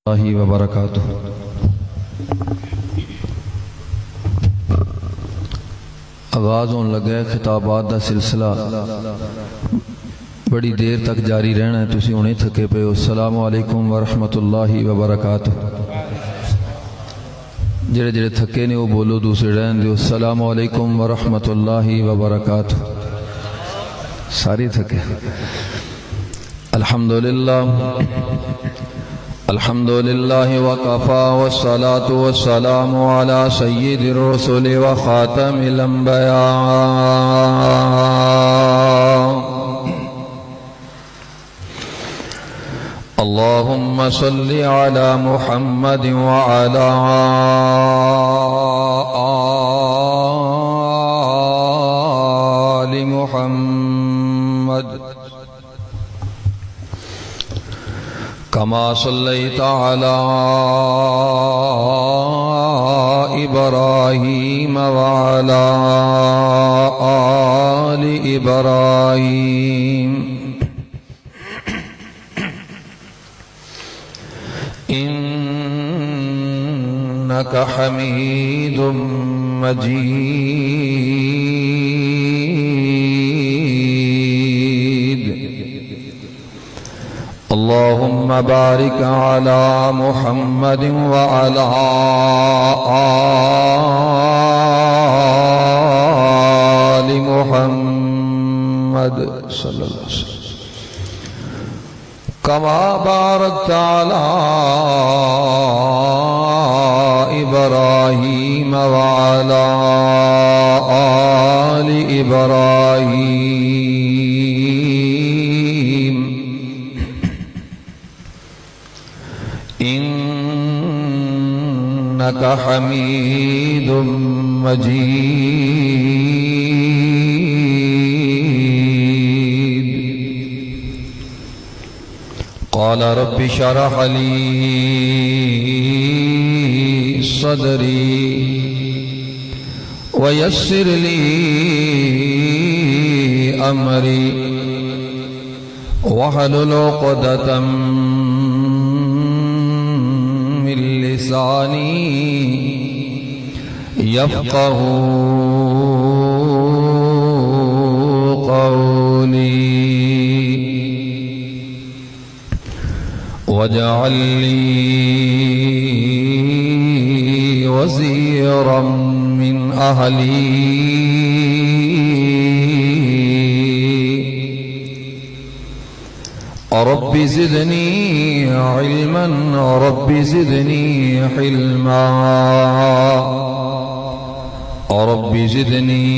اللہ وبرکاتہ۔ آغاز ہونے لگا ہے خطابات دا سلسلہ بڑی دیر تک جاری رہنا ہے، تسی ہونے تھکے پہ ہو۔ السلام علیکم ورحمۃ اللہ وبرکاتہ۔ جڑے جڑے تھکے نے وہ بولو، دوسرے رہن دیو۔ السلام علیکم ورحمۃ اللہ وبرکاتہ۔ ساری تھکے۔ الحمدللہ الحمدللہ وقفا والصلاة والسلام على سید الرسل وخاتم الانبیاء اللہم صل علی محمد وعلى آل محمد كما صليت على إبراهيم وعلى آل إبراهيم إنك حميد مجيد اللهم بارك على محمد وعلى آل محمد صلى الله عليه وسلم كما باركت على إبراهيم وعلى آل إبراهيم إنك حميد مجيد قال رب اشرح لي صدري ويسر لي أمري واحلل عقدة من لساني يفقه قولي واجعل لي وزيرا من أهلي رب زدني علما رب زدني حلما رب زدني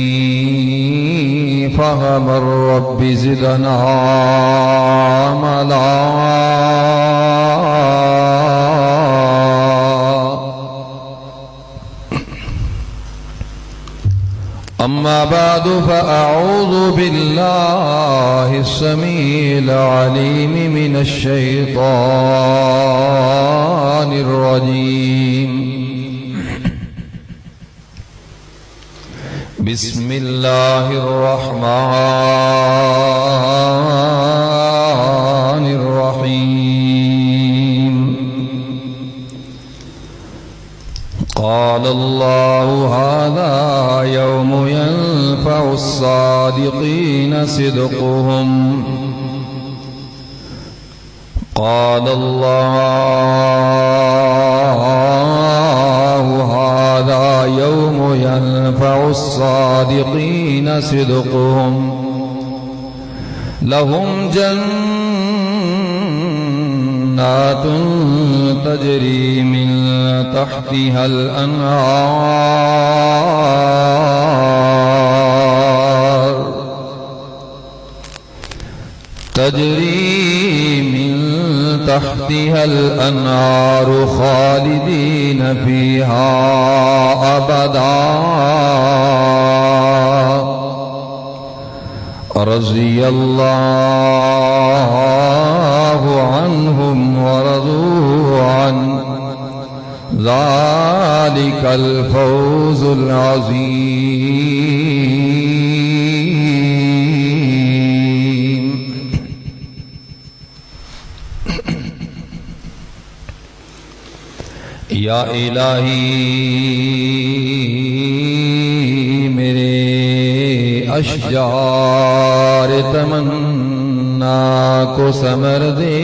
فهما رب زدنا عملا أما بعد فأعوذ بالله السميع العليم من الشيطان الرجيم بسم الله الرحمن الرحيم قال الله هذا يوم ينفع الصادقين صدقهم قال الله هذا يوم ينفع الصادقين صدقهم لهم جنات تجري من تحتها الأنهار تجري من تحتها الأنهار خالدين فيها أبدا رضي الله عنهم ورضوا عنه ذلك الفوز العظيم یا الہی میرے اشجار تمنا کو ثمر دے،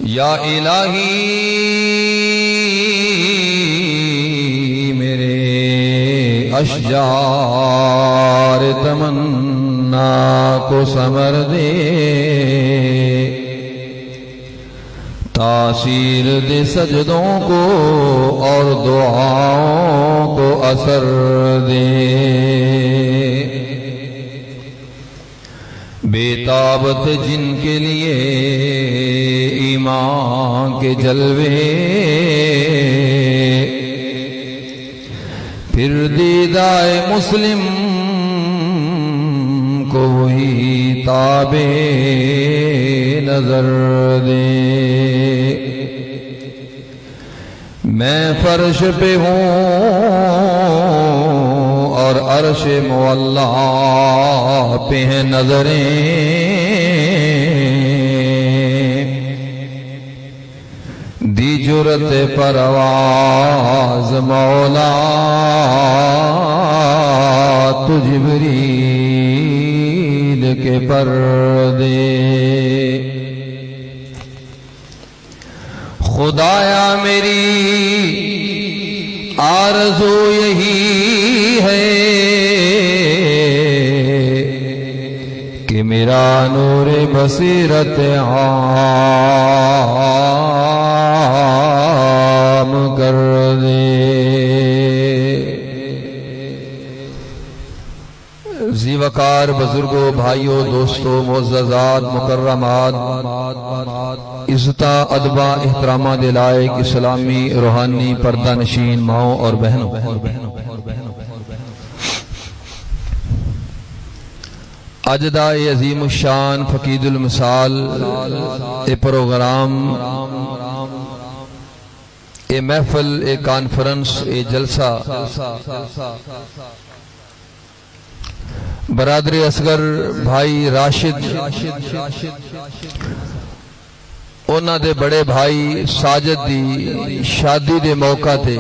یا الہی میرے اشجار تمنا کو ثمر دے، تاثیر دے سجدوں کو اور دعاؤں کو اثر دے، بے تابت جن کے لیے ایمان کے جلوے، پھر دیدائے مسلم کو وہی تابع نظر دے، میں فرش پہ ہوں اور عرش معلا پہ ہیں نظریں، دی جرت پرواز مولا تو جبریل کے پردے، خدایا میری آرزو یہی ہے کہ میرا نور بصیرت عام کر دے۔ ذی وقار بزرگوں، بھائیوں، دوستوں، معززات، مکرمات، عزتاں، ادباں، احتراماں دے لائق اسلامی روحانی پردہ نشین ماؤں اور بہنوں، اج دا اے عظیم الشان فقید المثال اے پروگرام، اے محفل، اے کانفرنس، اے جلسہ برادر اصغر بھائی راشد اونا دے بڑے بھائی ساجد دی شادی دے موقع تے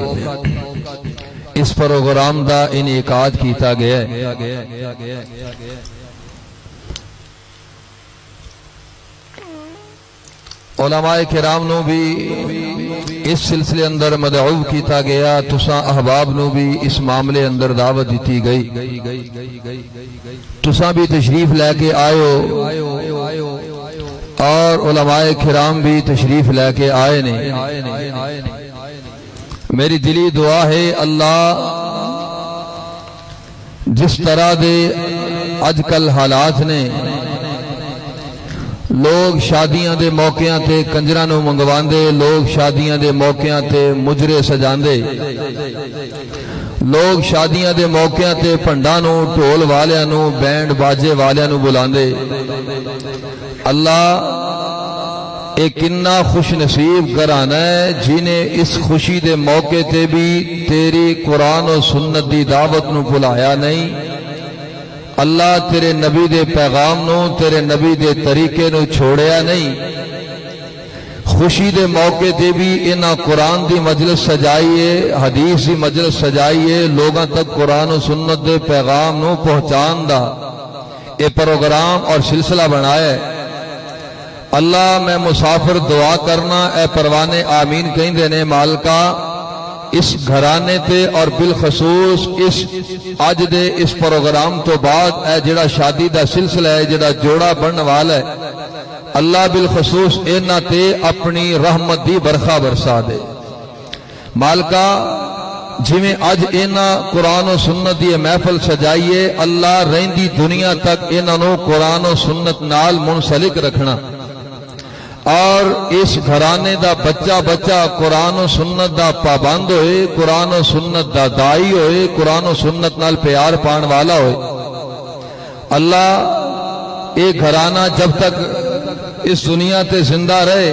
اس پروگرام دا انعقاد کیتا گیا ہے۔ علماء کرام نو بھی اس سلسلے اندر مدعو کیتا گیا، تساں احباب نو بھی اس معاملے اندر دعوت دیتی گئی، تساں بھی تشریف لے کے آئے اور علماء کرام بھی تشریف لے کے آئے نے۔ میری دلی دعا ہے اللہ جس طرح دے اج کل حالات نے، لوگ شادیاں دے موقعاں تے کنجراں نو منگواندے، لوگ شادیاں دے موقعاں تے مجرے سجاندے، لوگ شادیاں دے موقعاں تے پنڈاں نو، ٹول والیاں نو، بینڈ باجے والیاں نو بلاندے۔ اللہ ایک کنا خوش نصیب گھرانہ ہے جنہیں اس خوشی دے موقع تے بھی تیری قرآن و سنت دی دعوت نو بلایا نہیں۔ اللہ تیرے نبی دے پیغام نو، تیرے نبی دے طریقے نو چھوڑیا نہیں۔ خوشی دے موقع تے بھی انہاں قرآن دی مجلس سجائیے، حدیث دی مجلس سجائیے، لوگاں تک قرآن و سنت دے پیغام نو پہنچان دا اے پروگرام اور سلسلہ بنایا ہے۔ اللہ میں مسافر دعا کرنا، اے پروانے آمین کہیں دینے مالکا، اس گھرانے تے اور بالخصوص اس آج دے اس پروگرام تو بعد اے جڑا شادی دا سلسلہ ہے، جڑا جوڑا بننے والا ہے، اللہ بالخصوص اینا تے اپنی رحمت دی برخا برسا دے مالکا۔ جویں اج اینا قرآن و سنت دی محفل سجائیے، اللہ رہندی دنیا تک اینا نو قرآن و سنت نال منسلک رکھنا، اور اس گھرانے دا بچہ بچہ قرآن و سنت دا پابند ہوئے، قرآن و سنت دا دائی ہوئے، قرآن و سنت نال پیار پان والا ہوئے۔ اللہ ایک گھرانہ جب تک اس دنیا تے زندہ رہے،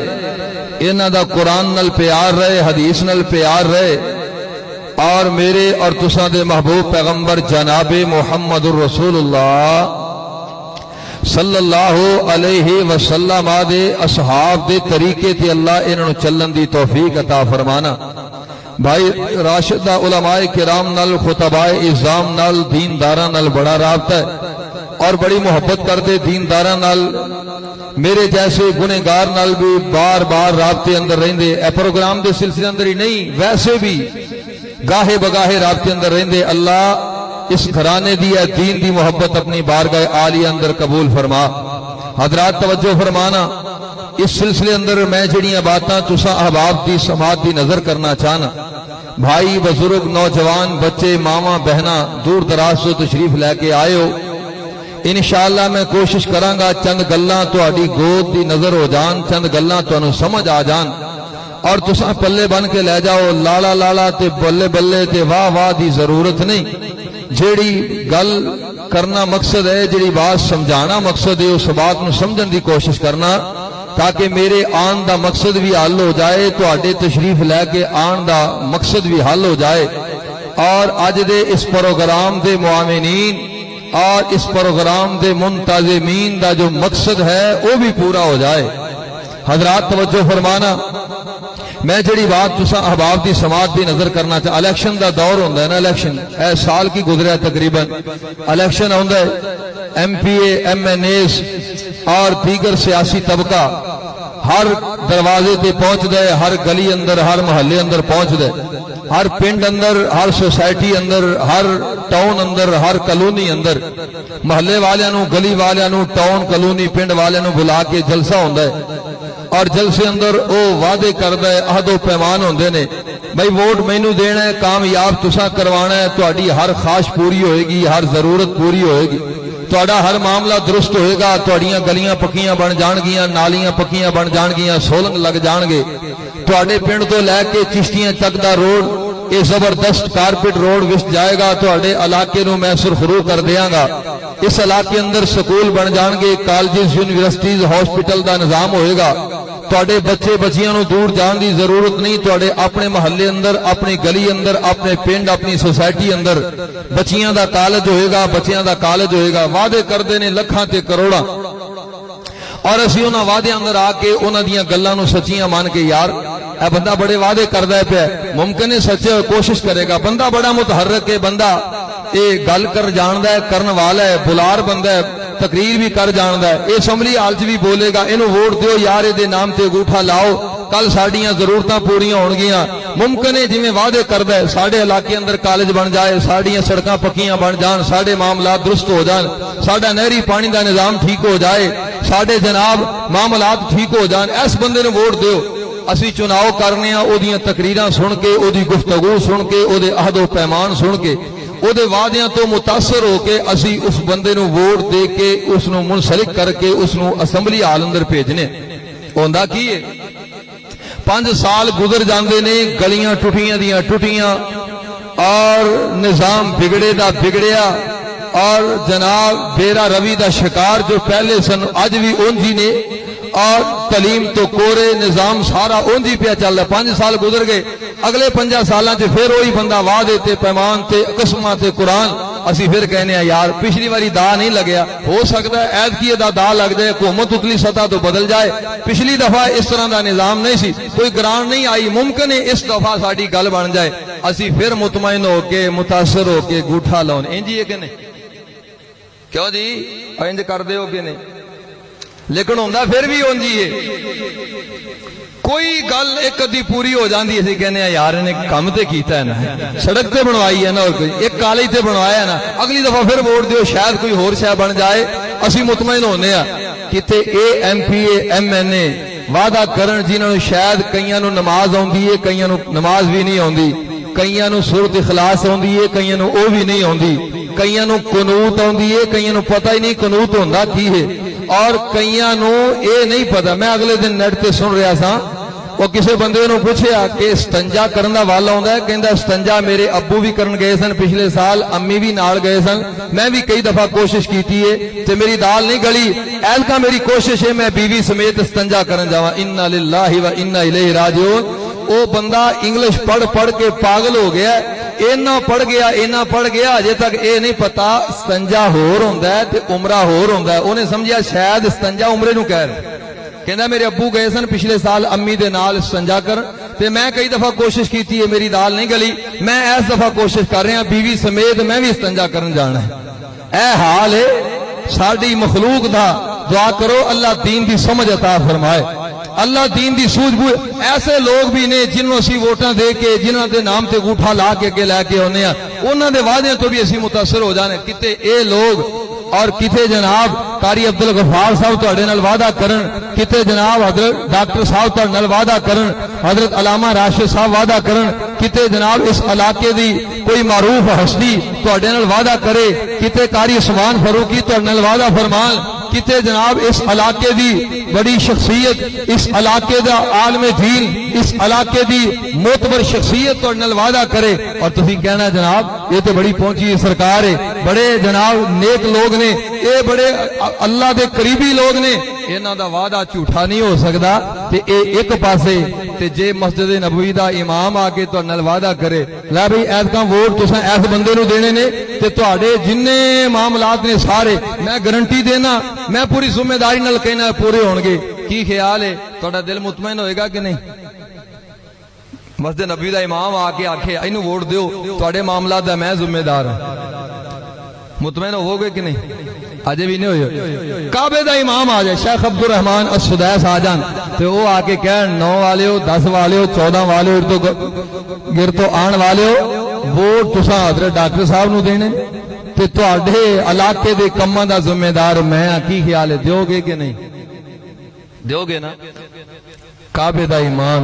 انہاں دا قرآن نال پیار رہے، حدیث نال پیار رہے، اور میرے اور تساں دے محبوب پیغمبر جناب محمد الرسول اللہ صلی اللہ علیہ وسلم دے اصحاب دے طریقے تے اللہ انہاں نوں چلن دی توفیق عطا فرمانا۔ بھائی راشدہ علماء کرام نال خطباء اعظام نال دینداراں نال بڑا رابطہ ہے اور بڑی محبت کرتے دینداراں نال، میرے جیسے گنہگار نال بھی بار بار رابطے اندر رہندے، اے پروگرام دے سلسلے اندر ہی نہیں ویسے بھی گاہے بگاہے رابطے اندر رہندے۔ اللہ اس گھرانے دی ہے دین دی محبت اپنی بارگاہ عالیہ اندر قبول فرما۔ حضرات توجہ فرمانا، اس سلسلے اندر میں جڑیاں باتاں تساں احباب دی سماعت دی نظر کرنا چاہنا، بھائی بزرگ نوجوان بچے ماواں بہناں دور دراز سے تشریف لے کے آئے ہو، انشاءاللہ میں کوشش کراں گا چند گلاں تہاڈی گود دی نظر ہو جان، چند گلاں تانوں سمجھ آ جان اور تساں پلے بن کے لے جاؤ۔ لالا لالا تے بلے بلے تے واہ واہ دی ضرورت نہیں، جیڑی گل کرنا مقصد ہے، جیڑی بات سمجھانا مقصد ہے، اس بات نو سمجھن دی کوشش کرنا تاکہ میرے آن دا مقصد بھی حل ہو جائے، تہاڈے تشریف لے کے آن دا مقصد بھی حل ہو جائے، اور اج دے اس پروگرام دے معاونین اور اس پروگرام دے منتظمین دا جو مقصد ہے وہ بھی پورا ہو جائے۔ حضرات توجہ فرمانا، میں جڑی بات تساں احباب دی سماعت دی نظر کرنا چاہ، الیکشن دا دور ہوندا ہے نا، الیکشن اے سال کی گزریا تقریباً الیکشن ہوندا ہے، M P A M N As اور دیگر سیاسی طبقہ ہر دروازے تے پہنچ دے، ہر گلی اندر ہر محلے اندر پہنچ دے، ہر پنڈ اندر ہر سوسائٹی اندر ہر ٹاؤن اندر ہر کلونی اندر محلے والیاں نو گلی والیاں نو ٹاؤن کلونی پنڈ والیاں نو بلا کے جلسہ ہوندا ہے، اور جلسے اندر او وعدے کردا ہے، عہد و پیمان ہوندے نے، بھائی ووٹ مینوں دینا ہے، کامیاب تساں کروانا ہے، تہاڈی ہر خواہش پوری ہوئے گی، ہر ضرورت پوری ہوئے گی، تہاڈا ہر معاملہ درست ہوئے گا، تہاڈیاں گلیاں پکیاں بن جان گیاں، نالیاں پکیاں بن جان گیاں، سولنگ لگ جان گے، تہاڈے پنڈ تو لے کے چشتیاں تک دا روڈ یہ زبردست کارپٹ روڈ وچ جائے گا، تہاڈے علاقے نو میں سرخرو کر دیاں گا، اس علاقے اندر سکول بن جان گے، کالجز یونیورسٹیز ہاسپٹل دا نظام ہوئے گا، تہاڈے بچے بچیاں نو دور جان دی ضرورت نہیں، تہاڈے اپنے محلے اندر اپنی گلی اندر اپنے پنڈ اپنی سوسائٹی اندر بچیاں دا کالج ہوئے گا، بچیاں دا کالج ہوئے گا، وعدے کردے نے لکھاں تے کروڑاں، اور اسی انہاں وعدے اندر آ کے انہاں دیاں گلاں نو سچیاں مان کے یار اے بندہ بڑے وعدے کردا ہے پیا، ممکن ہے سچے ہوئے کوشش کرے گا، بندہ بڑا متحرک ہے، بندہ اے گل کر جاندا ہے، کرن والا ہے، بلار بندہ ہے، تقریر بھی کر جاندا ہے، اے اسمبلی حال چ بھی بولے گا، اینو ووٹ دیو یار، دے نام تے انگوٹھا لاؤ، کل ساڈیاں ضرورتاں پوریاں ہون گیاں، ممکن ہے جویں وعدے کردا ہے ساڈے علاقے اندر کالج بن جائے، ساڈیاں سڑکاں پکیاں بن جان، ساڈے معاملات درست ہو جان، ساڈا نہری پانی دا نظام ٹھیک ہو جائے، ساڈے جناب معاملات ٹھیک ہو جان، اس بندے نو ووٹ دیو۔ اسی چناؤ کرنے ہاں او دیاں تقریراں سن کے، او دی گفتگو سن کے، او دے عہد و پیمان سن کے، او دے وعدیاں تو متاثر ہو کے اسی اس بندے نو ووٹ دے کے اس نو منسلک کر کے اس نو اسمبلی حال اندر بھیجنے۔ ہوندا کی ہے 5 سال گزر جاندے نے، گلیاں ٹوٹیاں دیاں ٹوٹیاں اور نظام بگڑے دا بگڑیا، اور جناب بیرا روی دا شکار جو پہلے سن اج بھی اونجی نے، اور تعلیم تو کورے، نظام سارا اونجی پیا چل رہا، 5 سال گزر گئے، اگلے 5 سالاں چ پھر وہی بندہ وعدے تے پیمان تے قسماں تے قرآن، اسی پھر کہنے ہیں یار پچھلی واری دا نہیں لگیا، ہو سکتا ہے عید کی دا لگ جائے، حکومت اتلی سطح تو بدل جائے، پچھلی دفعہ اس طرح دا نظام نہیں سی، کوئی گرانٹ نہیں آئی، ممکن ہے اس دفعہ ساڈی گل بن جائے، اسی پھر مطمئن ہو کے متاثر ہو کے گوٹھا لاؤن۔ انجی ہے کہ نہیں؟ کیوں جی انج کر دے ہو کہ نہیں؟ لیکن ہوندا پھر بھی اونجی ہے، کوئی گل ایک ادھی پوری ہو جاندی اسی کہنے ہیں یار نے کام تے کیتا ہے نا، سڑک تے بنوائی ہے نا، اور کوئی ایک کالج تے بنوایا ہے نا، اگلی دفعہ پھر ووٹ دیو شاید کوئی ہور شے بن جائے، اسی مطمئن ہونے ہاں کتے A M P A M N A وعدہ کرن جنہاں نو شاید کئیاں نو نماز آوندی ہے، کئیاں نو نماز بھی نہیں آوندی، کئیاں نو سورۃ اخلاص آوندی ہے، کئیاں نو او بھی نہیں آوندی، کئیاں نو قنوت آوندی ہے، کئیاں نو پتہ ہی نہیں قنوت ہوندا کی ہے، اور کئیاں نو اے نہیں پتہ۔ میں اگلے دن نیٹ تے سن رہا سا، وہ کسی بندے نو پوچھیا کہ استنجا کرن دا والا ہوندا ہے، کہندا استنجا میرے ابو بھی کرن گئے سن پچھلے سال، امی بھی نال گئے سن، میں بھی کئی دفعہ کوشش کیتی ہے تے میری دال نہیں گلی، ایلکا میری کوشش ہے میں بیوی سمیت استنجا کرن جاواں۔ انا للہ و انا الیہ راجعون۔ او بندہ انگلش پڑھ پڑھ کے پاگل ہو گیا ہے، اینا پڑھ گیا اجے تک اے نہیں پتا استنجا ہور ہوندا ہے تے عمرہ ہور ہوندا ہے. انہیں سمجھیا شاید استنجا عمرے نو کہہ رہے. کہندا میرے ابو گئے سن پچھلے سال امی دے نال استنجا کر تے میں کئی دفعہ کوشش کیتی ہے میری دال نہیں گلی. میں اس دفعہ کوشش کر رہا بیوی سمیت میں بھی استنجا کرن جانا ہے. اے حال ہے ساڈی مخلوق دا. دعا کرو اللہ دین دی سمجھ عطا فرمائے, اللہ دین دی سوجھ بوجھ. ایسے لوگ بھی نے جنہوں اسی ووٹاں دے کے جنہوں دے نام تے گوٹھا لا کے اگے لے کے ہونے ہیں, انہوں دے وعدے تو بھی اسی متاثر ہو جانے. کتے اے لوگ اور کتے جناب قاری عبدالغفار صاحب تہاڈے نال وعدہ کرن, کتے جناب حضرت ڈاکٹر صاحب تہاڈے نال وعدہ کرن, حضرت علامہ راشد صاحب وعدہ کرن, کتے جناب اس علاقے دی کوئی معروف ہستی تہاڈے نال وعدہ کرے, کتے قاری عثمان فاروقی تہاڈے نال وعدہ فرمان, کتے جناب اس علاقے دی بڑی شخصیت, اس علاقے دا عالم دین, اس علاقے دی معتبر شخصیت تہاڈے نال وعدہ کرے اور تسی کہنا جناب یہ تے بڑی پہنچی سرکار ہے, بڑے جناب نیک لوگ نے, اے بڑے اللہ دے قریبی لوگ نے, انہاں دا وعدہ جھوٹا نہیں ہو سکدا. تے اے ایک پاسے تے جے مسجد نبوی دا امام آ کے تہاڈے نال وعدہ کرے لے بھئی ایتکاں ووٹ تساں ایس بندے نو دینے نے تے تہاڈے جننے معاملات نے سارے میں گارنٹی دینا, میں پوری ذمہ داری نال کہنا پورے ہون گے. کی خیال ہے تہاڈا دل مطمئن ہوئے گا کہ نہیں؟ مسجد نبوی دا امام آ کے آکھے اینو ووٹ دیو تہاڈے معاملات دا میں ذمہ دار ہوں, مطمئن ہو گے کہ نہیں؟ آجے بھی نہیں ہوئے. کعبے دا امام آ جائے, شیخ عبد الرحمن السدیس آ جان تے وہ آ کے کہن 9 والے ہو, 10 والے ہو, 14 والے ہو, گر تو آن والے ہو, ووٹ تساں حضرت ڈاکٹر صاحب نو دینے تے تہاڈے علاقے دے کماں دا ذمہ دار میں ہاں. کی خیال ہے دیو گے کہ نہیں دیو گے نا؟ کعبے دا امام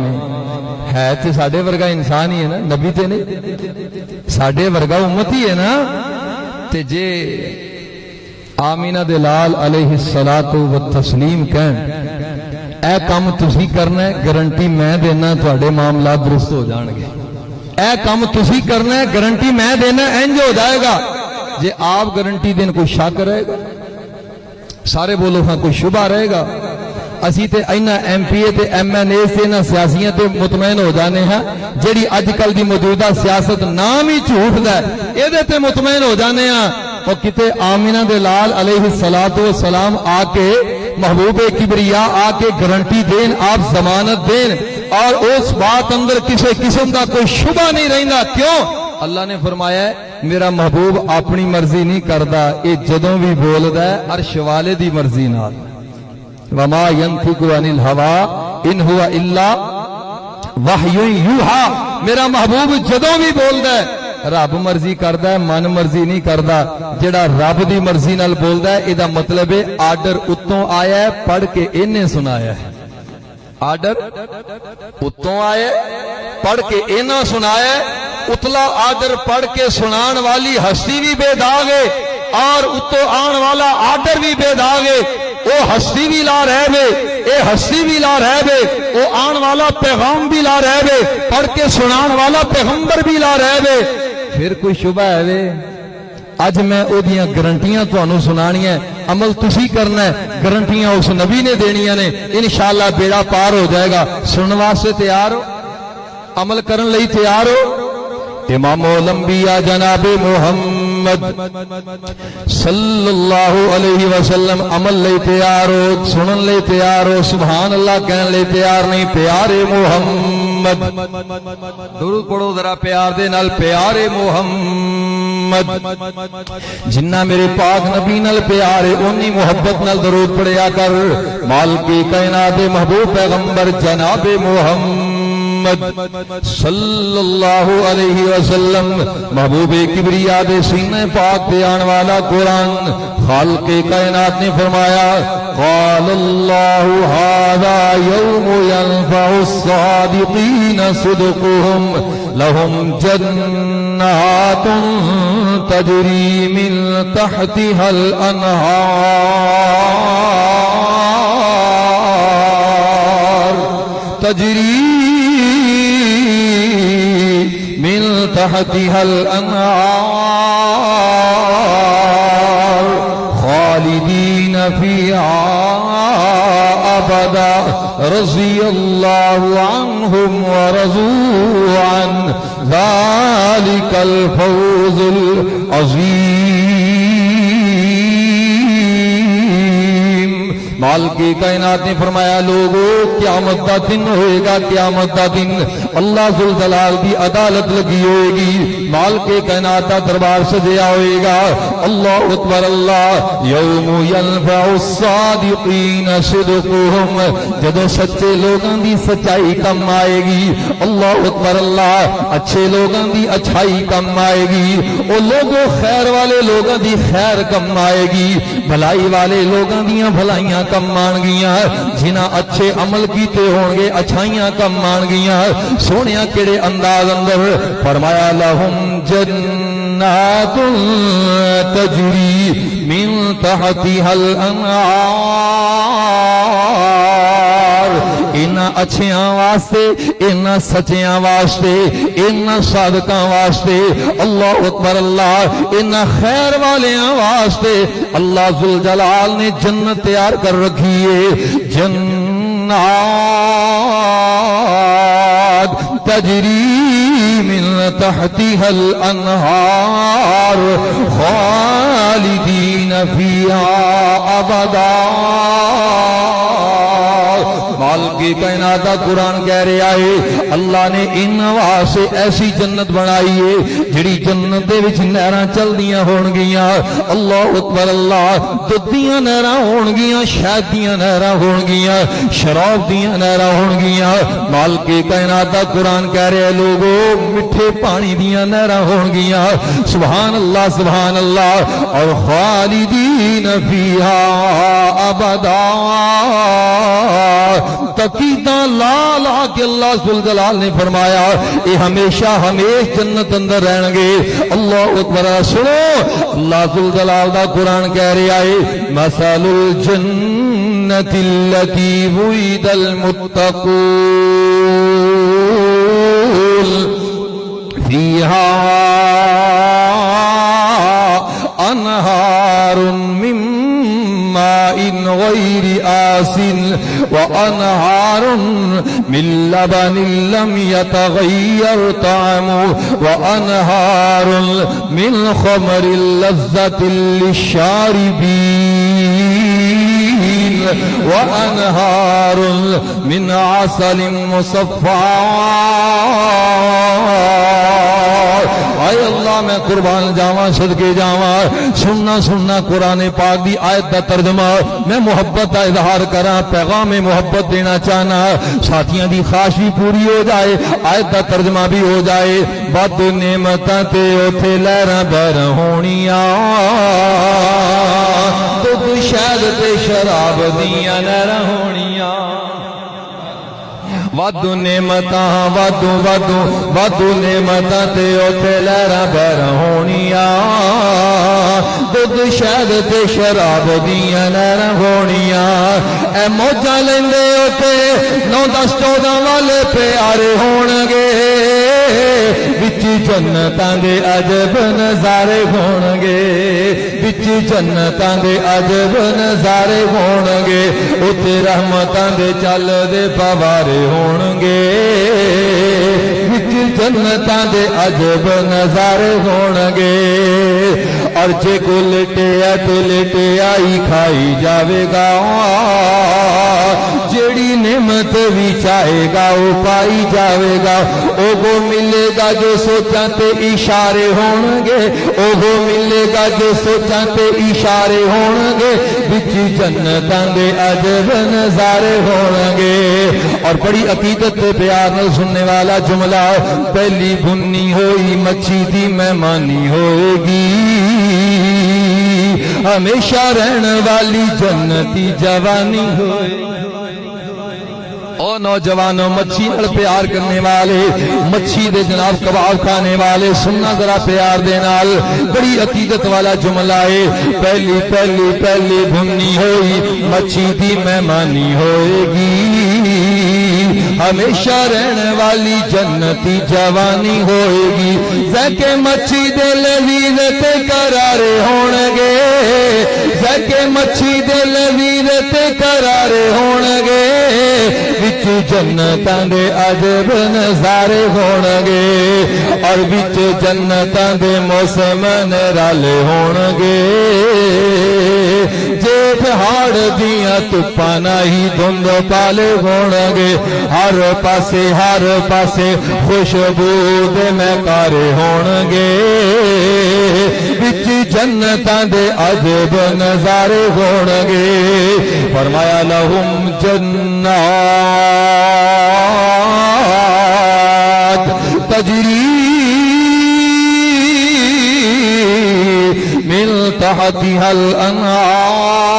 ہے تے ساڈے ورگا انسان ہی ہے نا, نبی تے نہیں, ساڈے ورگا امت ہی ہے نا. تے جے آمینہ دے لال علیہ الصلاۃ والتسلیم کہن اے کام تسی کرنا ہے, گارنٹی میں دینا تہاڈے معاملات درست ہو جان گے. اے کام تسی کرنا ہے, گارنٹی میں دینا انج ہو جائے گا. جے آپ گارنٹی دین کوئی شک رہے گا, سارے بولو ہاں کوئی شبہ رہے گا. اسی تے اینا ایم پی اے تے ایم این اے سے نا سیاسیاں تے مطمئن ہو جانے ہیں, جیڑی اج کل دی موجودہ سیاست نام ہی جھوٹ دا ہے اے دے تے مطمئن ہو جانے ہیں. اور کتے آمینہ دے لال علیہ السلام آ کے محبوب کبریا آ کے گارنٹی دین, آپ ضمانت دین اور اس بات اندر کسی قسم کا کوئی شبہ نہیں رہندا. کیوں؟ اللہ نے فرمایا ہے میرا محبوب اپنی مرضی نہیں کردا, اے جدوں بھی بولدا ہے عرش والے دی مرضی نال. وما ينطق عن الهوى ان هو الا وحی یوحى. میرا محبوب جدوں بھی بولدا ہے رب مرضی کردا ہے, من مرضی نہیں کردا. جڑا رب دی مرضی نال بولدا ہے ادا مطلب ہے آرڈر اتوں آیا ہے, پڑھ کے انہیں سنایا ہے. آرڈر اتوں آیا ہے, پڑھ کے انہاں سنایا ہے. اتلا آرڈر پڑھ کے سنان والی ہستی بھی بے داغ ہے اور اتوں آن والا آرڈر بھی بے داغ ہے. وہ ہستی بھی لا رہے بے, اے ہستی بھی لا رہے بے, وہ آن والا پیغام بھی لا رہے بے, پڑھ کے سنان والا پیغمبر بھی لا رہے بے. پھر کوئی شبہ ہے وے؟ اج میں او دیاں گارنٹیاں تانوں سنانیاں, عمل تسی کرنا ہے, گارنٹیاں اس نبی نے دینیاں نے. انشاءاللہ بیڑا پار ہو جائے گا. سنن واسطے تیار ہو, عمل کرن لئی تیار ہو. امام الانبیاء جناب محمد صلی اللہ علیہ وسلم عمل لئی تیار ہو, سنن لئی تیار ہو, سبحان اللہ کہن لئی تیار نہیں. پیارے محمد درود پڑھو ذرا پیار دے نال, پیارے محمد. جنہ میرے پاک نبی نال پیار ہے اونی محبت نال درود پڑھیا کر. مالک کائنات محبوب پیغمبر جناب محمد صلی اللہ علیہ وسلم محبوب کبریا دے سینے پاک دے آن والا قرآن خالق کائنات نے فرمایا قال اللہ ھذا یوم ینفع الصادقین صدقهم لهم جنات تجری من تحتها الانہار تجری من تحتها الانہار خالدین فیہا أبدا رضي الله عنهم ورضوا عنه ذلك الفوز العظيم. مالک کائنات نے فرمایا لوگو قیامت دا دن ہوئے گا، قیامت دا دن اللہ ذوالجلال دی عدالت لگی ہوئے گی، مالک کائنات دا دربار سجیا ہوئے گا. اللہ اکبر اللہ. یوم ینفع الصادقین صدقهم، جدو سچے لوگاں دی سچائی کم آئے گی. اللہ اکبر اللہ. اچھے لوگاں دی اچھائی کم آئے گی، او لوگوں خیر والے لوگاں دی خیر کم آئے گی، بھلائی والے لوگاں دیاں بھلائیاں کم آن گیاں، جنہاں اچھے عمل کیتے ہون گے اچھائیاں کم آن گیاں. سونیا کیڑے انداز اندر فرمایا لہم جنات تجری من تحتها الانہار. انہاں اچھیاں واسطے، انہاں سچیاں واسطے، انہاں صادقاں واسطے اللہ اکبر اللہ، انہاں خیر والیاں واسطے اللہ ذوالجلال نے جنت تیار کر رکھی ہے. جنات تجری من تحتها الانہار خالدین فیہا ابدا. مالک کائنات کا قرآن کہہ رہا ہے اللہ نے ان واسطے ایسی جنت بنائی ہے جڑی جنت دے وچ نہراں چلدیاں ہون گیاں. اللہ اکبر اللہ. دودھ دیاں نہراں ہون گیاں، شہد دیاں نہراں ہون گیاں، شراب دیاں نہراں ہون گیاں. مالک کائنات کا قرآن کہہ رہا ہے لوگو میٹھے پانی دیاں نہراں ہون گیاں. سبحان اللہ سبحان اللہ. اور خالدین فیہا ابدا. تقیدہ لا لا کے اللہ ذوالجلال نے فرمایا اے ہمیشہ ہمیش جنت اندر رہن گے. اللہ اکبر. سنو اللہ ذوالجلال دا قرآن کہہ رہا ہے مثل الجنت التي وعد المتقون فيها انہار من ماء غير آسن وأنهار من لبن لم يتغير طعمه وأنهار من خمر لذة للشاربين وأنهار من عسل مصفى. اے اللہ میں قربان جاواں صدقے جاواں. سننا سننا قرآن پاک دی آیت دا ترجمہ میں محبت دا اظہار کراں، پیغام محبت دینا چاہنا. ساتھیاں دی خواہش بھی پوری ہو جائے، آیت دا ترجمہ بھی ہو جائے. بد نعمتاں تے اوتھے لہراں بہر ہونیاں، دودھ شہد تے شراب دیاں نہراں ہونیاں. وادو نعمتاں وادو وادو وادو نعمتاں تے اوتھے لہراں بہر ہونیاں، دودھ شہد تے شراب دیاں نہراں ہونیاں. اے موجاں لیندے اوتھے 9 10 14 والے پیارے ہون گے، وچ جنتاں دے عجب نظارے ہون گے، وچ جنتاں دے عجب نظارے ہون گے. اوتھے رحمتاں دے چل دے پوارے ہون گے، وچ جنتاں دے عجب نظارے ہون گے. اور جے کو لٹیا تو لٹیا ہی کھائی جاوے گا، جیڑی نعمت بھی چاہے گا وہ پائی جاوے گا. او وہ ملے گا جو سوچاں تے اشارے ہون گے، او وہ ملے گا جو سوچاں تے اشارے ہون گے، وچ جنتاں دے عجب نظارے ہون گے. اور بڑی عقیدت تے پیار نال سننے والا جملہ، پہلی بھنی ہوئی مچھی دی مہمانی ہوئے گی، ہمیشہ رہن والی جنتی جوانی ہوئے. او نوجوانوں مچھی نال پیار کرنے والے، مچھی دے جناب کباب کھانے والے، سننا ذرا پیار دے نال. بڑی عقیدت والا جملہ ہے، پہلی پہلی پہلی بھنی ہوئی مچھی دی مہمانی ہوئے گی، ہمیشہ رہنے والی جنتی جوانی ہوئے گی زکے مچھی دے لذیذ تے قرارے ہونگے زکے مچھی دے لذیذ تے قرارے ہونگے وچ جنتاں دے عجب نظارے ہونگے اور وچ جنتاں دے موسم نرالے ہونگے جیٹھ ہاڑ دیاں تپانا ہی دھند پالے ہونگے ہر پاسے خوشبو دے محکارے ہونگے وچ جنتاں دے عجب نظارے ہونگے فرمایا لہم جنات تجری من تحتها الانہار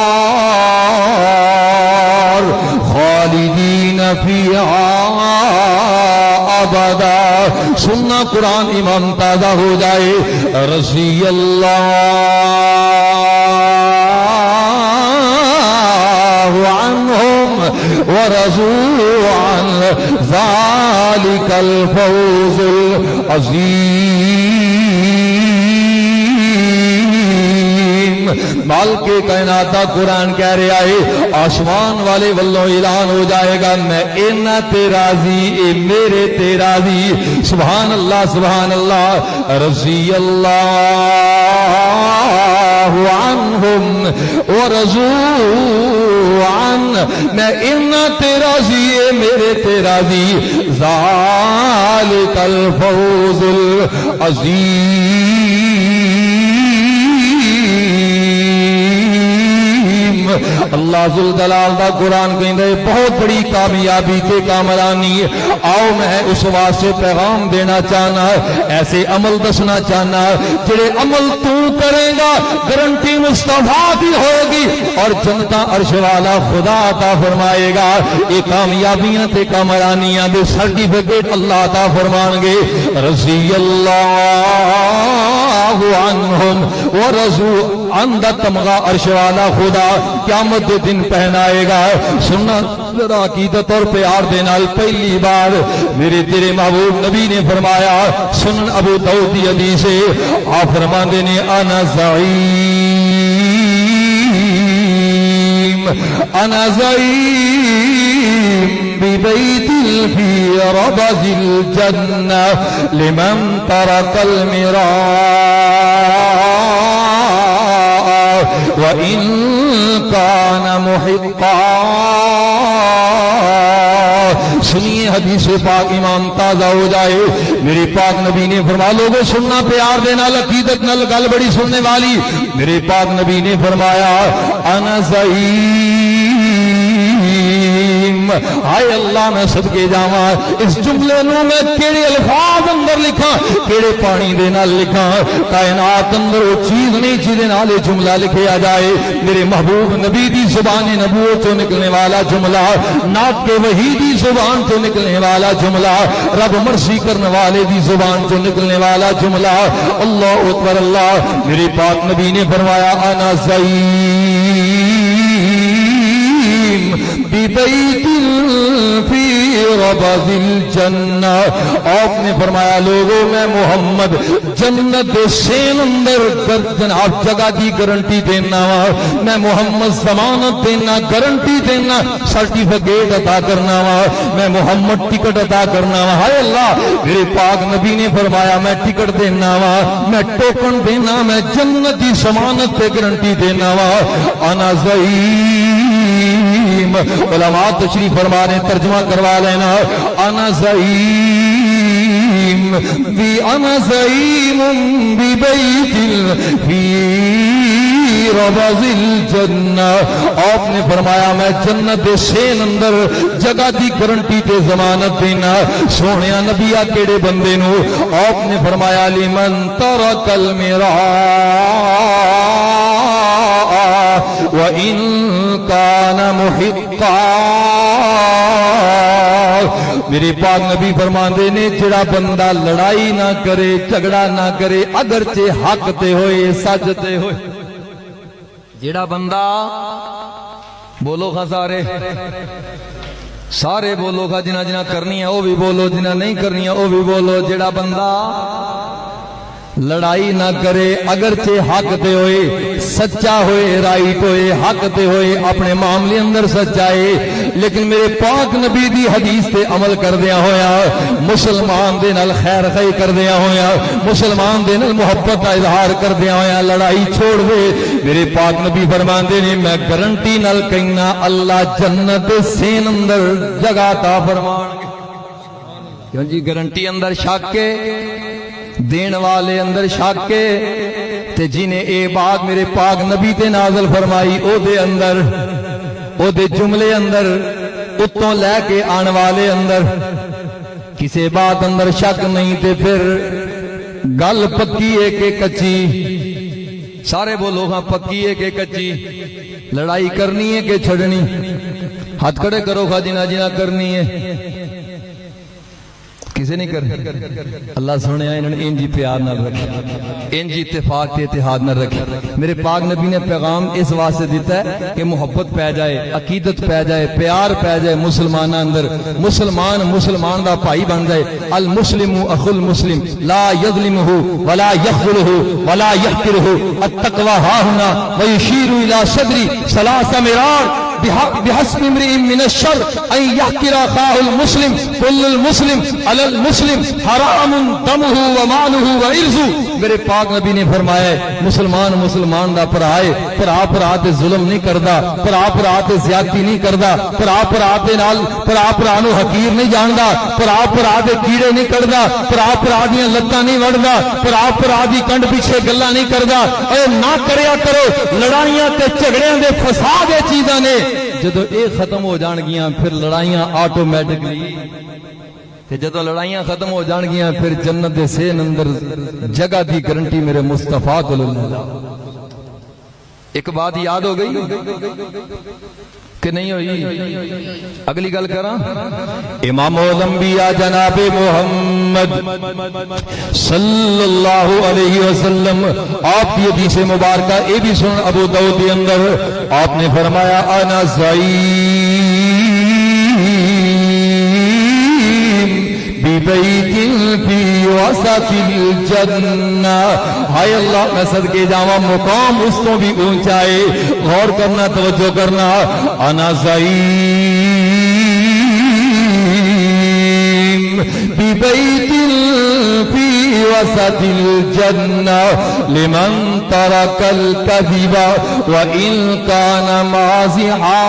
خالدین فیہا ابدا سننا قرآن ایمان تازہ ہو جائے رضی اللہ عنہم ورضوا عن ذلك الفوز العظیم مالک کائنات قرآن کہہ رہا ہے آسمان والے والوں اعلان ہو جائے گا میں اینا تے راضی اے میرے تے راضی سبحان اللہ رضی اللہ عنہم ورضوا عن میں اینا تے راضی اے میرے تے راضی ذالک الفوز العظیم اللہ ذوالجلال دا قرآن کہندے بہت بڑی کامیابی تے کامرانی آؤ میں اس واسطے پیغام دینا چاہنا ایسے عمل دسنا چاہنا جڑے عمل تو کرے گا گارنٹی مصطفیٰ کی ہوئے گی اور جنتا عرش والا خدا عطا فرمائے گا یہ کامیابیاں تے کامرانیاں دے سرٹیفکیٹ اللہ عطا فرمان گے رضی اللہ عنہم ورضوا عن دا تمغہ عرش والا خدا قیامت دے دن پہنائے گا سننا ذرا عقیدت اور پیار دے نال پہلی بار میرے تیرے محبوب نبی نے فرمایا سنن ابو داؤد دی حدیث ہے آپ فرماندے نے انا زعیم ببیت فی ربض الجنہ لمن ترک المراء وَإِن كَانَ مُحِقًّا سنیے حدیث پاک ایمان تازہ ہو جائے میرے پاک نبی نے فرمایا لوگوں سننا پیار دینا عقیدت نال گل بڑی سننے والی میرے پاک نبی نے فرمایا انا زعیم ہائے اللہ میں صدقے جاواں اس جملے نو میں کیڑے الفاظ اندر لکھاں کیڑے پانی دے نال لکھاں کائنات اندر وہ چیز نہیں جس دے نال جملہ لکھیا جائے میرے محبوب نبی دی زبان نبوت تو نکلنے والا جملہ ناک کے وحی دی زبان تو نکلنے والا جملہ رب مرضی کرنے والے دی زبان تو نکلنے والا جملہ اللہ اکبر اللہ میرے پاک نبی نے فرمایا انا زعیم ببیت فی ربض الجنہ آپ نے فرمایا لوگوں میں محمد جنت سین اندر جناب جگہ کی گارنٹی دینا میں محمد ضمانت دینا گارنٹی دینا سرٹیفکیٹ عطا کرنا میں محمد ٹکٹ عطا کرنا ہائے اللہ میرے پاک نبی نے فرمایا میں ٹکٹ دینا میں ٹوکن دینا میں جنت کی ضمانت پہ گارنٹی دینا انا زعیم علماء تشریف فرما نے ترجمہ کروا لینا انا زعیم ببیت فی ربض الجنہ آپ نے فرمایا میں جنت سین اندر جگہ دی گارنٹی تے ضمانت دینا سونیا نبی کیڑے بندے نو آپ نے فرمایا لمن ترک المراء وَإِن كَانَ مُحِقًّا میرے پاک نبی فرماندے نے جڑا بندہ لڑائی نہ کرے جھگڑا نہ کرے اگرچہ حق تے ہوئے سچ تے ہوئے جڑا بندہ بولو خا سارے بولو خا، جنہ جنہ کرنی ہے وہ بھی بولو، جنہ نہیں کرنی ہے وہ بھی بولو۔ جڑا بندہ لڑائی نہ کرے اگرچہ حق تے ہوئے، سچا ہوئے، رائٹ ہوئے، حق تے ہوئے، اپنے معاملے اندر سچائے، لیکن میرے پاک نبی دی حدیث تے عمل کردیا ہویا، مسلمان دے نال خیر خی کردیا ہویا، مسلمان دے نال محبت کا اظہار کردیا ہویا لڑائی چھوڑ دے۔ میرے پاک نبی فرماندے نے میں گارنٹی نال کہنا اللہ جنت سین اندر جگہ عطا فرمان گے۔ کیوں جی؟ گارنٹی اندر شک کے، دین والے اندر شک کے، تے جنہیں اے بات میرے پاک نبی تے نازل فرمائی او دے اندر، او دے جملے اندر، اتوں لے کے آن والے اندر کسے بات اندر شک نہیں، تے پھر گل پکی ہے کہ کچی؟ سارے بولو ہاں، پکی ہے کہ کچی؟ لڑائی کرنی ہے کہ چھڑنی؟ ہاتھ کھڑے کرو خا جنہ جنہ کرنی ہے۔ کسے نہیں کر؟ اللہ سنے انہوں نے انجی پیار نہ رکھے، انجی اتفاق تے اتحاد نہ رکھے۔ میرے پاک نبی نے پیغام اس واسطے دیتا ہے کہ محبت پہ جائے، عقیدت پہ جائے، پیار پہ جائے مسلمان اندر، مسلمان دا بھائی بن جائے۔ المسلم اخو المسلم لا یظلمہ ولا یخذلہ ولا یحقرہ، التقوی ہاہنا ویشیر الی صدری ثلاث مرار، بحسب امرئ من الشر ان يحقر اخاه المسلم، كل المسلم على المسلم حرام دمه وماله وعرضه۔ میرے پاک نبی نے فرمایا ہے مسلمان دا بھرا ہے، بھرا تے ظلم نہیں کردا، بھرا تے زیادتی نہیں کردا، بھرا تے نال بھرا نو حقیر نہیں جاندا، بھرا تے کیڑے نہیں کڈدا، بھرا دیاں لتاں نہیں وڑدا، بھرا دی کنڈ پیچھے گلاں نہیں کردا۔ اے نہ کریا کرو لڑائیاں تے جھگڑیاں دے فساد اے چیزاں نے، جدو اے ختم ہو جان گیاں پھر لڑائیاں آٹومیٹکلی، جدو لڑائیاں ختم ہو جان گیاں پھر جنت دے سین اندر جگہ دی گارنٹی میرے مصطفیٰ صلی اللہ علیہ وسلم۔ ایک بات یاد ہو گئی کہ نہیں ہوئی؟ اگلی گل کراں، امام الانبیاء جناب محمد صلی اللہ علیہ وسلم آپ کی حدیث مبارکہ اے بھی سن ابو داؤد کے اندر آپ نے فرمایا انا زعیم ببیت فی وسط الجنہ۔ ہائے اللہ میں صدقے جاواں مقام اس تو بھی اونچا ہے، غور کرنا، توجہ کرنا۔ انا زعیم ببیت فی وسط الجنہ لمن ترک الکذب وان کان مازحا۔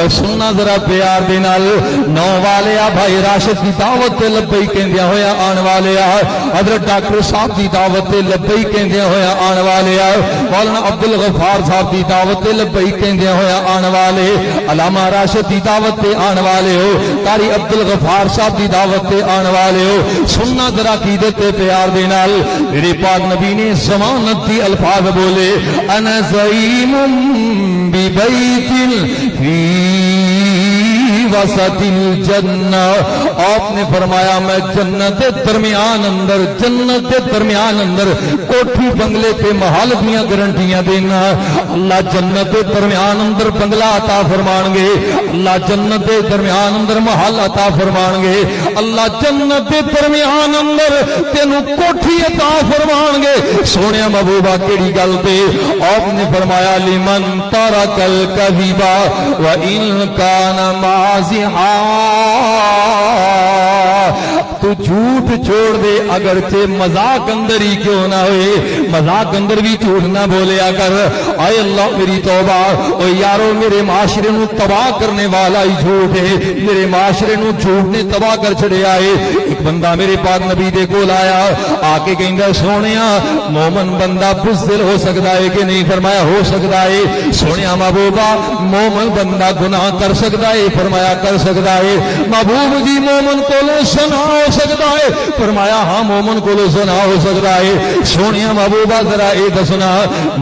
اور سننا ذرا پیار دے نال، نو والے بھائی راشد دی دعوت تے لبئی کہندیا ہویا آن والے، حضرت ڈاکٹر صاحب دی دعوت تے لبئی کہندیا ہویا آن والے، مولانا عبدالغفار صاحب دی دعوت تے لبئی کہندیا ہویا آن والے، علامہ راشد دی دعوت تے آن والے ہو، قاری عبدالغفار صاحب دی دعوت تے آن والے ہو۔ سننا ذرا عقیدت تے پیار دے نال، میرے پاک نبی نے ضمانت دی الفاظ بولے، انا زعیم ببیت فی وسط الجنہ۔ آپ نے فرمایا میں جنت درمیان اندر کوٹھی بنگلے پہ محل دیاں گارنٹیاں دینا۔ اللہ جنت درمیان اندر بنگلہ عطا فرمان گے، اللہ جنت درمیان اندر محل عطا فرمان گے، اللہ جنت درمیان اندر تینوں کوٹھی عطا فرمان گے۔ سونے محبوبہ کیڑی گل تے؟ آپ نے فرمایا لمن ترک الکذب وان کان مازحا، تو جھوٹ چھوڑ دے اگرچہ مذاق اندر ہی کیوں نہ ہوئے، مذاق اندر بھی جھوٹ نہ بولیا کر۔ اے اللہ میری توبہ، او یارو میرے معاشرے نو تباہ کرنے والا ہی جھوٹ ہے، میرے معاشرے نو جھوٹ نے تباہ کر چھڑیا ہے۔ ایک بندہ میرے پاک نبی دے کول آیا، آ کے کہندا سونیا مومن بندہ بزدل ہو سکتا ہے کہ نہیں؟ فرمایا ہو سکتا ہے۔ سونیا محبوبہ مومن بندہ گناہ کر سکتا ہے؟ فرمایا پیدا کر سکتا ہے؟ محبوب جی مومن کولوں سنا ہو سکتا ہے؟ فرمایا ہاں مومن کولوں سنا ہو سکتا ہے۔ سونیا محبوبہ ذرا یہ دسنا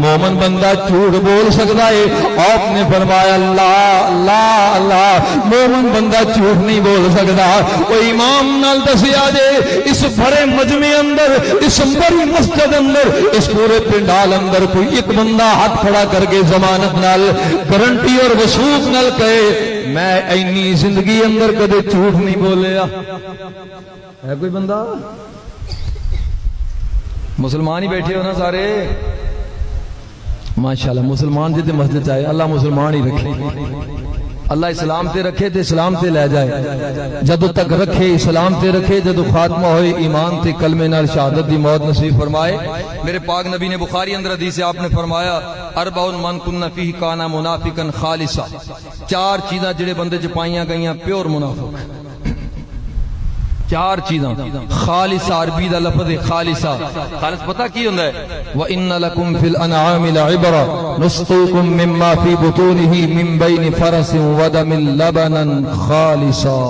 مومن بندہ جھوٹ بول سکتا ہے؟ آپ نے فرمایا اللہ اللہ اللہ، مومن بندہ جھوٹ نہیں بول سکتا۔ وہ امام نال دسیا جے اس بڑے مجمع اندر، اس بڑی مسجد اندر، اس پورے پنڈال اندر کوئی ایک بندہ ہاتھ کھڑا کر کے ضمانت نال گارنٹی اور وثوق نال کہے میں اینی زندگی اندر کدے جھوٹ نہیں بولیا؟ ہے کوئی بندہ؟ مسلمان ہی بیٹھے ہو نا سارے؟ ماشاءاللہ مسلمان جی تے مسجد چاہے، اللہ مسلمان ہی رکھے، اللہ اسلام تے رکھے تے اسلام تے لے جائے، جدو تک رکھے اسلام تے رکھے، جدو خاتمہ ہوئے ایمان تے کلمے نال شہادت دی موت نصیب فرمائے۔ میرے پاک نبی نے بخاری اندر حدیث آپ نے فرمایا اربع من کن فیہ کانا منافقا خالصا، چار چیزاں جڑے بندے چ پائیاں گئیاں پیور منافق، چار چیزاں۔ خالصہ عربی دا لفظ ہے خالصہ، خالص پتہ کی ہوندا ہے؟ وَإِنَّ لَكُمْ فِي الْأَنْعَامِ لَعِبْرَةً نُسْقِيكُم مِّمَّا فِي بُطُونِهِ مِن بَيْنِ فَرَثٍ وَدَمٍ لَبَنًا خَالِصًا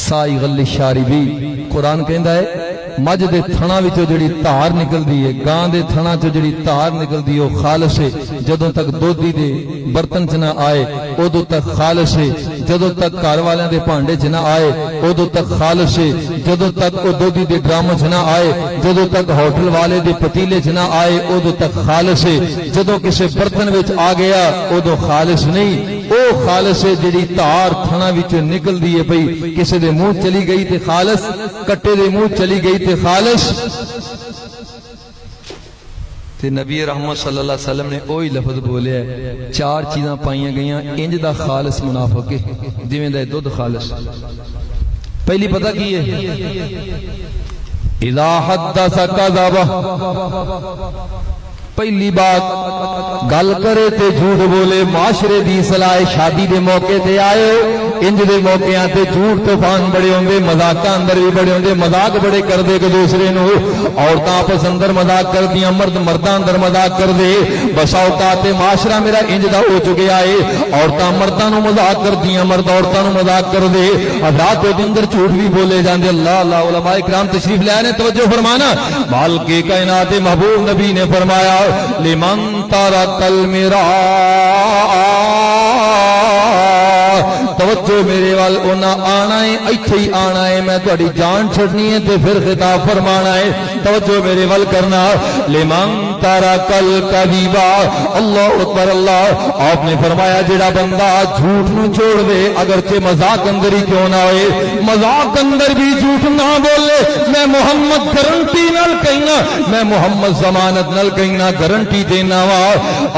سائغ لِلشَّارِبِينَ۔ قرآن کہندا ہے مجھ دے تھنا وچوں جڑی دھار نکلدی ہے، گاں دے تھنا چوں جڑی دھار نکلدی ہے او خالص ہے، جدوں تک دودھی دے برتن چ نہ آئے ادوں تک خالص ہے، جدوں تک گھر والوں دے بھانڈے چ نہ آئے ادوں تک خالص ہے، جدوں تک او دودھی دے ڈرم چ نہ آئے، جدوں تک ہوٹل والے دے پتیلے چ نہ آئے ادوں تک خالص ہے، جدوں کسے برتن وچ آ گیا ادوں خالص نہیں۔ او خالص ہے جڑی دھار تھنا وچوں نکلدی ہے پئی، کسے دے منہ چلی گئی تے خالص، کٹے دے منہ چلی گئی تے خالص۔ تے نبی رحمت صلی اللہ علیہ وسلم نے اوہی لفظ بولیا ہے چار چیزاں پائیاں گئیاں انج دا خالص منافق ہے جویں دا دودھ خالص۔ پہلی پتہ کی ہے؟ اذا حدث کذب، پہلی بات گل کرے تے جھوٹ بولے۔ معاشرے دی اصلاح، شادی دے موقع تے آئے انج دے موقعاں تے جھوٹ طوفان بڑے ہوندے، مذاقاں اندر بھی بڑے ہوندے، مذاق بڑے کر دے ایک دوسرے نو، عورتاں آپس اندر مذاق کر دیاں، مرد مرداں اندر مذاق کر دے۔ بسا اوقات معاشرہ میرا انج دا ہو چکیا ہے، عورتاں مرداں نو مذاق کر دیاں، مرد عورتاں نو مذاق کر دے، رات دے اندر جھوٹ بھی بولے جاندے۔ اللہ اللہ، علماء کرام تشریف لے آئے نے، توجہ فرمانا۔ مالک کائنات محبوب نبی نے فرمایا لمن ترک المراء، توجہ میرے وال انہاں آنا ہے، ایتھے ہی آنا ہے، میں تہاڈی جان چھڑنی ہے تے پھر خطاب فرمانا ہے، توجہ میرے وال کرنا۔ لمن ترک الکذب، اللہ اکبر اللہ، آپ نے فرمایا جڑا بندہ جھوٹ نو چھوڑ دے، اگرچہ مذاق اندر ہی کیوں نہ ہوئے، مذاق اندر بھی جھوٹ نہ بولے، میں محمد گارنٹی نال کہنا، میں محمد ضمانت نال کہنا، گارنٹی دینا وا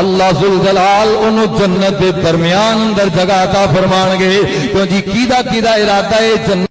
اللہ ذوالجلال انہوں جنت دے درمیان اندر جگہ عطا فرمان گے۔ کیوں جی کیدا ارادہ ہے جنت